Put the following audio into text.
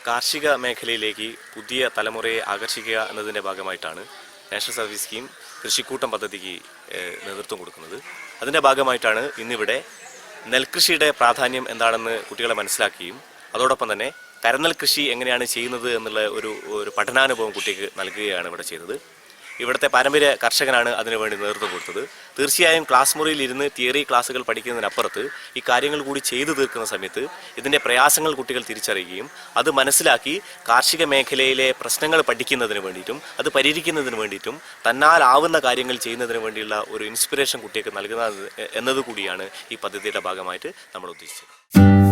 കാർഷിക മേഖലയിലേക്ക് പുതിയ തലമുറയെ ആകർഷിക്കുക എന്നതിൻ്റെ ഭാഗമായിട്ടാണ് നാഷണൽ സർവീസ് സ്കീം കൃഷിക്കൂട്ടം പദ്ധതിക്ക് നേതൃത്വം കൊടുക്കുന്നത്. അതിൻ്റെ ഭാഗമായിട്ടാണ് ഇന്നിവിടെ നെൽകൃഷിയുടെ പ്രാധാന്യം എന്താണെന്ന് കുട്ടികളെ മനസ്സിലാക്കുകയും അതോടൊപ്പം തന്നെ കരനെൽ കൃഷി എങ്ങനെയാണ് ചെയ്യുന്നത് എന്നുള്ള ഒരു പഠനാനുഭവം കുട്ടിക്ക് നൽകുകയാണ് ഇവിടെ ചെയ്തത്. ഇവിടുത്തെ പാരമ്പര്യ കർഷകനാണ് അതിനുവേണ്ടി നേതൃത്വം കൊടുത്തത്. തീർച്ചയായും ക്ലാസ് മുറിയിൽ ഇരുന്ന് തിയറി ക്ലാസ്സുകൾ പഠിക്കുന്നതിനപ്പുറത്ത് ഈ കാര്യങ്ങൾ കൂടി ചെയ്തു തീർക്കുന്ന സമയത്ത് ഇതിൻ്റെ പ്രയാസങ്ങൾ കുട്ടികൾ തിരിച്ചറിയുകയും അത് മനസ്സിലാക്കി കാർഷിക മേഖലയിലെ പ്രശ്നങ്ങൾ പഠിക്കുന്നതിന് വേണ്ടിയിട്ടും അത് പരിഹരിക്കുന്നതിന് വേണ്ടിയിട്ടും തന്നാലാവുന്ന കാര്യങ്ങൾ ചെയ്യുന്നതിന് വേണ്ടിയുള്ള ഒരു ഇൻസ്പിറേഷൻ കുട്ടികൾക്ക് നൽകുന്നത് എന്നതുകൂടിയാണ് ഈ പദ്ധതിയുടെ ഭാഗമായിട്ട് നമ്മൾ ഉദ്ദേശിച്ചത്.